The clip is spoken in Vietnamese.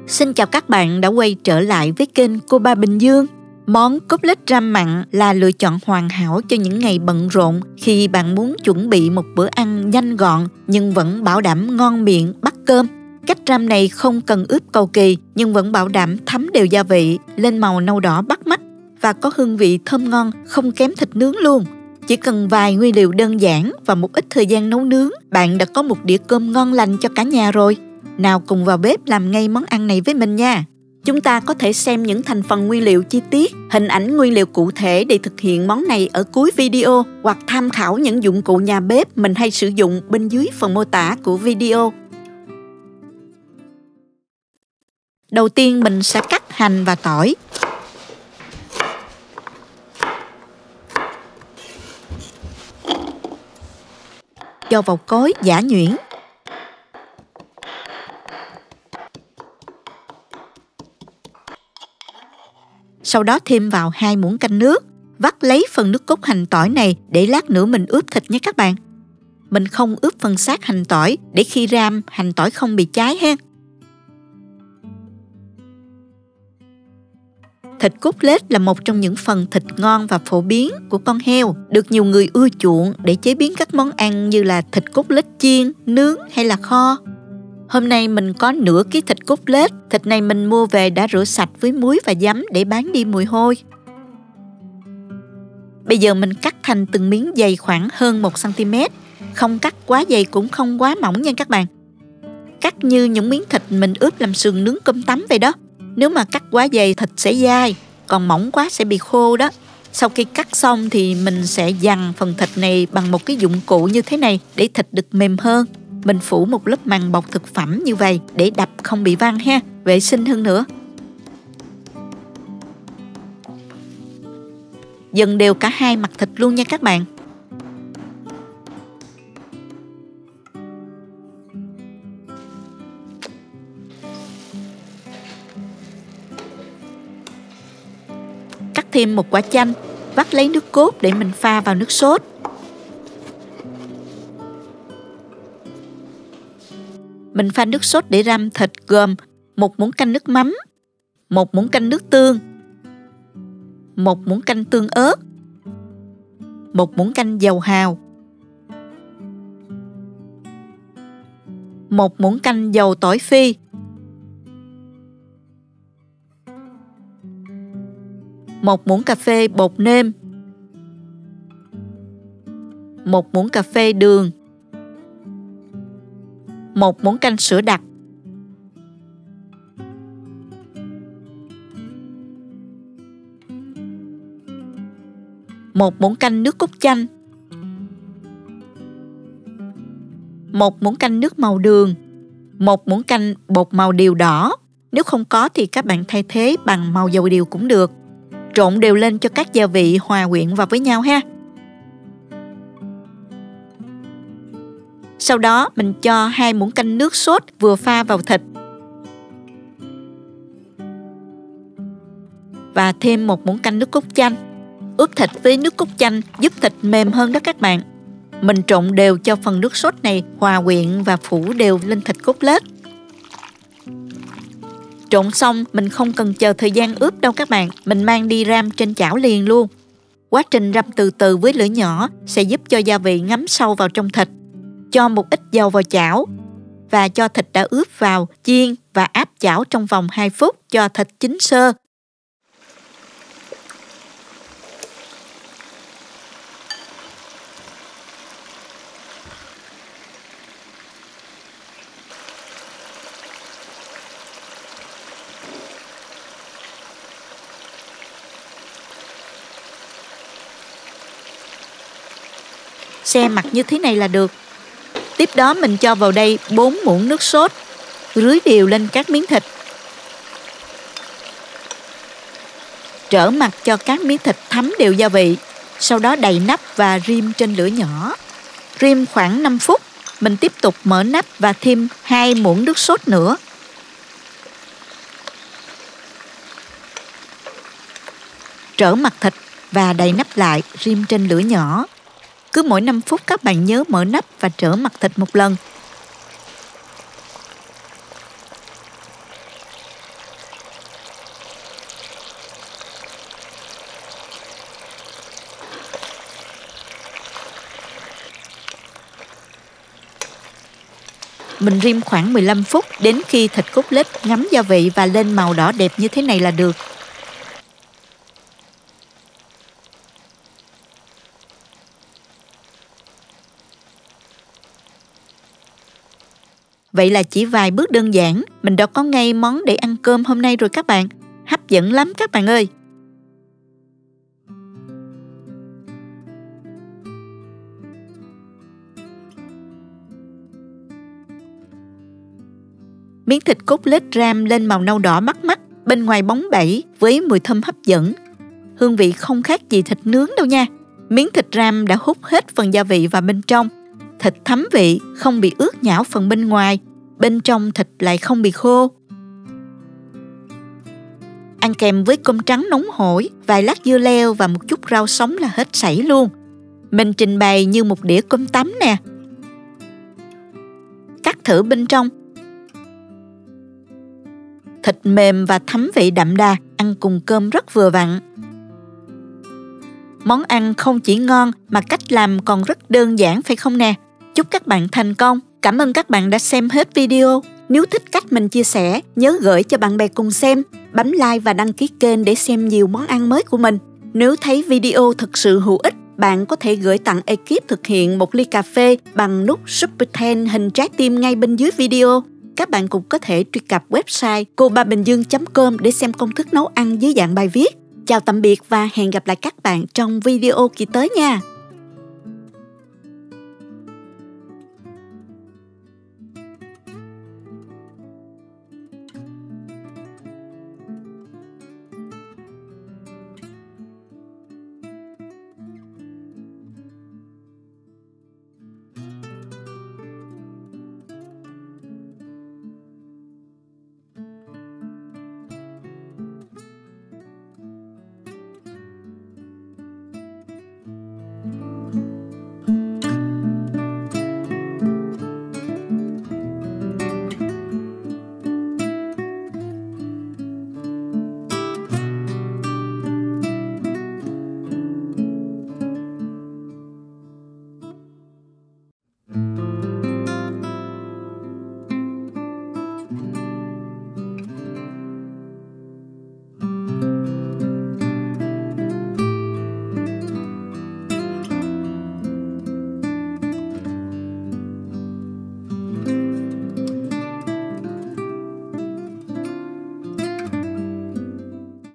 Xin chào các bạn đã quay trở lại với kênh Cô Ba Bình Dương. Món cốt lết ram mặn là lựa chọn hoàn hảo cho những ngày bận rộn khi bạn muốn chuẩn bị một bữa ăn nhanh gọn nhưng vẫn bảo đảm ngon miệng bắt cơm. Cách ram này không cần ướp cầu kỳ nhưng vẫn bảo đảm thấm đều gia vị, lên màu nâu đỏ bắt mắt và có hương vị thơm ngon không kém thịt nướng luôn. Chỉ cần vài nguyên liệu đơn giản và một ít thời gian nấu nướng, bạn đã có một đĩa cơm ngon lành cho cả nhà rồi. Nào cùng vào bếp làm ngay món ăn này với mình nha. Chúng ta có thể xem những thành phần nguyên liệu chi tiết, hình ảnh nguyên liệu cụ thể để thực hiện món này ở cuối video hoặc tham khảo những dụng cụ nhà bếp mình hay sử dụng bên dưới phần mô tả của video. Đầu tiên mình sẽ cắt hành và tỏi. Cho vào cối giã nhuyễn. Sau đó thêm vào 2 muỗng canh nước. Vắt lấy phần nước cốt hành tỏi này để lát nữa mình ướp thịt nhé các bạn. Mình không ướp phần xác hành tỏi để khi ram hành tỏi không bị cháy ha. Thịt cốt lết là một trong những phần thịt ngon và phổ biến của con heo, được nhiều người ưa chuộng để chế biến các món ăn như là thịt cốt lết chiên, nướng hay là kho. Hôm nay mình có nửa ký thịt cốt lết. Thịt này mình mua về đã rửa sạch với muối và giấm để bán đi mùi hôi. Bây giờ mình cắt thành từng miếng dày khoảng hơn 1 cm. Không cắt quá dày cũng không quá mỏng nha các bạn. Cắt như những miếng thịt mình ướp làm sườn nướng cơm tấm vậy đó. Nếu mà cắt quá dày thịt sẽ dai, còn mỏng quá sẽ bị khô đó. Sau khi cắt xong thì mình sẽ dằn phần thịt này bằng một cái dụng cụ như thế này để thịt được mềm hơn. Mình phủ một lớp màng bọc thực phẩm như vậy để đập không bị văng ha, vệ sinh hơn nữa. Dần đều cả hai mặt thịt luôn nha các bạn. Cắt thêm một quả chanh, vắt lấy nước cốt để mình pha vào nước sốt. Mình pha nước sốt để ram thịt gồm 1 muỗng canh nước mắm, 1 muỗng canh nước tương, 1 muỗng canh tương ớt, 1 muỗng canh dầu hào, 1 muỗng canh dầu tỏi phi, 1 muỗng cà phê bột nêm, 1 muỗng cà phê đường, 1 muỗng canh sữa đặc, 1 muỗng canh nước cốt chanh, 1 muỗng canh nước màu đường, 1 muỗng canh bột màu điều đỏ. Nếu không có thì các bạn thay thế bằng màu dầu điều cũng được. Trộn đều lên cho các gia vị hòa quyện vào với nhau ha. Sau đó mình cho 2 muỗng canh nước sốt vừa pha vào thịt. Và thêm 1 muỗng canh nước cốt chanh. Ướp thịt với nước cốt chanh giúp thịt mềm hơn đó các bạn. Mình trộn đều cho phần nước sốt này hòa quyện và phủ đều lên thịt cốt lết. Trộn xong mình không cần chờ thời gian ướp đâu các bạn. Mình mang đi ram trên chảo liền luôn. Quá trình ram từ từ với lửa nhỏ sẽ giúp cho gia vị ngấm sâu vào trong thịt. Cho một ít dầu vào chảo và cho thịt đã ướp vào chiên và áp chảo trong vòng 2 phút cho thịt chín sơ. Xe mặt như thế này là được. Tiếp đó mình cho vào đây 4 muỗng nước sốt, rưới đều lên các miếng thịt. Trở mặt cho các miếng thịt thấm đều gia vị. Sau đó đậy nắp và rim trên lửa nhỏ. Rim khoảng 5 phút, mình tiếp tục mở nắp và thêm 2 muỗng nước sốt nữa. Trở mặt thịt và đậy nắp lại, rim trên lửa nhỏ. Cứ mỗi 5 phút các bạn nhớ mở nắp và trở mặt thịt một lần. mình rim khoảng 15 phút đến khi thịt cốt lết ngấm gia vị và lên màu đỏ đẹp như thế này là được. Vậy là chỉ vài bước đơn giản, mình đã có ngay món để ăn cơm hôm nay rồi các bạn. Hấp dẫn lắm các bạn ơi! Miếng thịt cốt lết ram lên màu nâu đỏ bắt mắt, bên ngoài bóng bẩy với mùi thơm hấp dẫn. Hương vị không khác gì thịt nướng đâu nha. Miếng thịt ram đã hút hết phần gia vị vào bên trong. Thịt thấm vị, không bị ướt nhão phần bên ngoài. Bên trong thịt lại không bị khô. Ăn kèm với cơm trắng nóng hổi, vài lát dưa leo và một chút rau sống là hết sảy luôn. Mình trình bày như một đĩa cơm tấm nè. Cắt thử bên trong. Thịt mềm và thấm vị đậm đà, ăn cùng cơm rất vừa vặn. Món ăn không chỉ ngon mà cách làm còn rất đơn giản phải không nè? Chúc các bạn thành công. Cảm ơn các bạn đã xem hết video. Nếu thích cách mình chia sẻ, nhớ gửi cho bạn bè cùng xem, bấm like và đăng ký kênh để xem nhiều món ăn mới của mình. Nếu thấy video thực sự hữu ích, bạn có thể gửi tặng ekip thực hiện một ly cà phê bằng nút Super Thanks hình trái tim ngay bên dưới video. Các bạn cũng có thể truy cập website cobabìnhdương.com để xem công thức nấu ăn dưới dạng bài viết. Chào tạm biệt và hẹn gặp lại các bạn trong video kỳ tới nha!